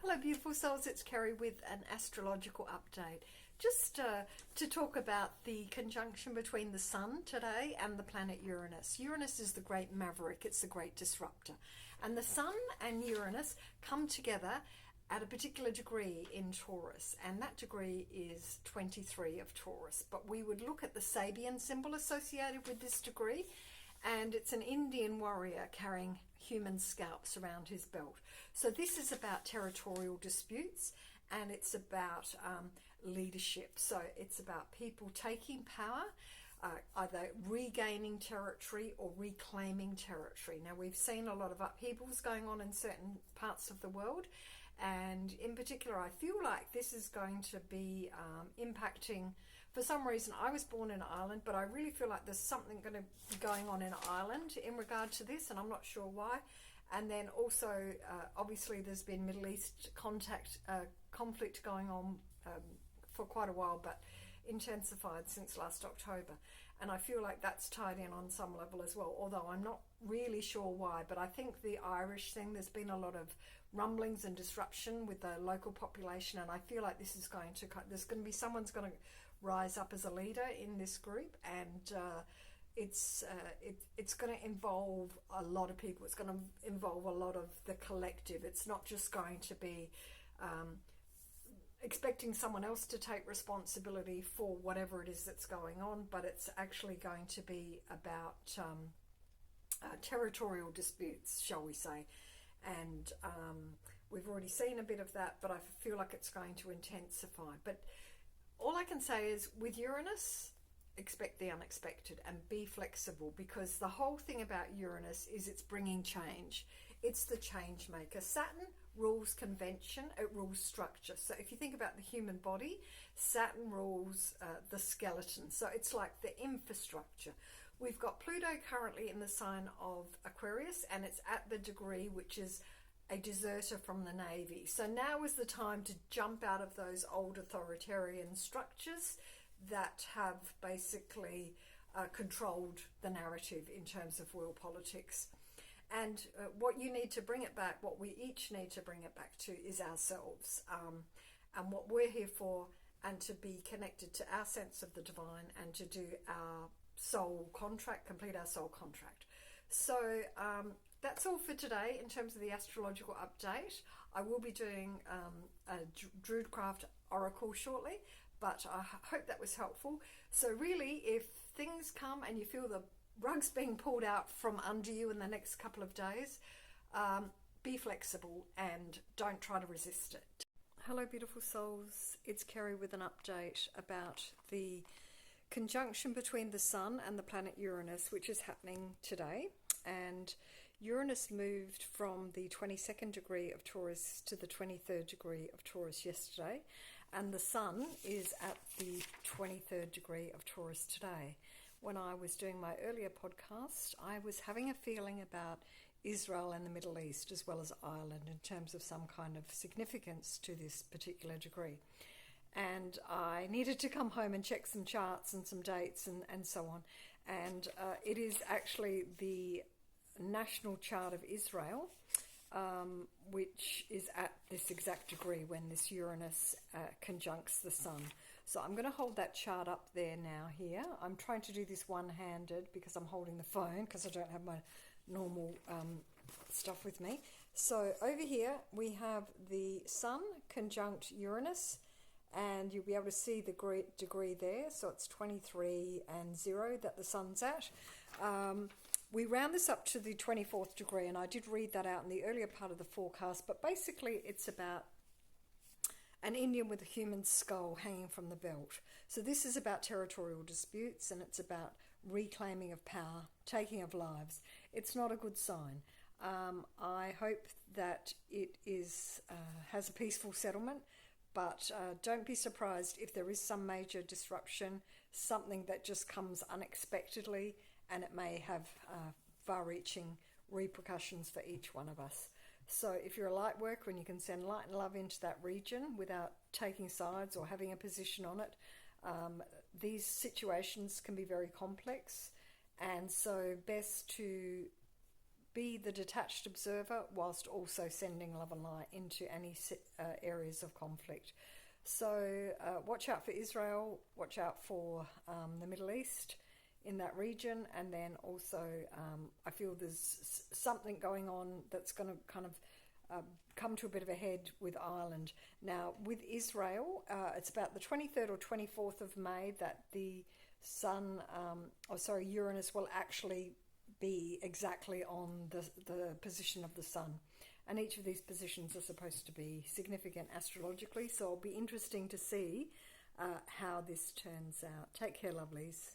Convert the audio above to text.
Hello beautiful souls, it's Kerry with an astrological update. Just to talk about the conjunction between the Sun today and the planet Uranus. Uranus is the great maverick, it's the great disruptor. And the Sun and Uranus come together at a particular degree in Taurus, and that degree is 23 of Taurus. But we would look at the Sabian symbol associated with this degree, and it's an Indian warrior carrying human scalps around his belt. So this is about territorial disputes, and it's about leadership. So it's about people taking power, either regaining territory or reclaiming territory. Now, we've seen a lot of upheavals going on in certain parts of the world, and in particular I feel like this is going to be impacting. For some reason, I was born in Ireland, but I really feel like there's something going to be going on in Ireland in regard to this, and I'm not sure why. And then also, obviously, there's been Middle East conflict going on for quite a while, but intensified since last October. And I feel like that's tied in on some level as well, although I'm not really sure why. But I think the Irish thing, there's been a lot of rumblings and disruption with the local population, and I feel like this is going to, there's going to be someone's going to rise up as a leader in this group, and it's going to involve a lot of people. It's going to involve a lot of the collective. It's not just going to be expecting someone else to take responsibility for whatever it is that's going on, but it's actually going to be about territorial disputes, shall we say. And we've already seen a bit of that, but I feel like it's going to intensify. But all I can say is, with Uranus, expect the unexpected and be flexible, because the whole thing about Uranus is it's bringing change. It's the change maker. Saturn rules convention, it rules structure. So if you think about the human body, Saturn rules the skeleton. So it's like the infrastructure. We've got Pluto currently in the sign of Aquarius, and it's at the degree which is a deserter from the Navy. So now is the time to jump out of those old authoritarian structures that have basically controlled the narrative in terms of world politics. And what you need to bring it back, what we each need to bring it back to, is ourselves, and what we're here for, and to be connected to our sense of the divine, and to do our soul contract, complete our soul contract. So that's all for today in terms of the astrological update. I will be doing a Druidic Oracle shortly, but I hope that was helpful. So really, if things come and you feel the rug's being pulled out from under you in the next couple of days, be flexible and don't try to resist it. Hello beautiful souls, it's Kerry with an update about the conjunction between the Sun and the planet Uranus, which is happening today. And Uranus moved from the 22nd degree of Taurus to the 23rd degree of Taurus yesterday, and the Sun is at the 23rd degree of Taurus today. When I was doing my earlier podcast, I was having a feeling about Israel and the Middle East, as well as Ireland, in terms of some kind of significance to this particular degree. And I needed to come home and check some charts and some dates and so on. And it is actually the national chart of Israel, which is at this exact degree when this Uranus conjuncts the Sun. So I'm going to hold that chart up there now here. I'm trying to do this one-handed because I'm holding the phone, because I don't have my normal stuff with me. So over here we have the Sun conjunct Uranus, and you'll be able to see the degree there. So it's 23 and 0 that the Sun's at. We round this up to the 24th degree, and I did read that out in the earlier part of the forecast, but basically it's about an Indian with a human skull hanging from the belt. So this is about territorial disputes, and it's about reclaiming of power, taking of lives. It's not a good sign. I hope that it is has a peaceful settlement, but don't be surprised if there is some major disruption, something that just comes unexpectedly, and it may have far-reaching repercussions for each one of us. So if you're a light worker and you can send light and love into that region without taking sides or having a position on it, these situations can be very complex, and so best to be the detached observer whilst also sending love and light into any areas of conflict. So watch out for Israel, watch out for the Middle East in that region, and then also I feel there's something going on that's going to kind of come to a bit of a head with Ireland. Now with Israel, it's about the 23rd or 24th of May that the Uranus will actually be exactly on the position of the Sun. And each of these positions are supposed to be significant astrologically, so it'll be interesting to see how this turns out. Take care, lovelies.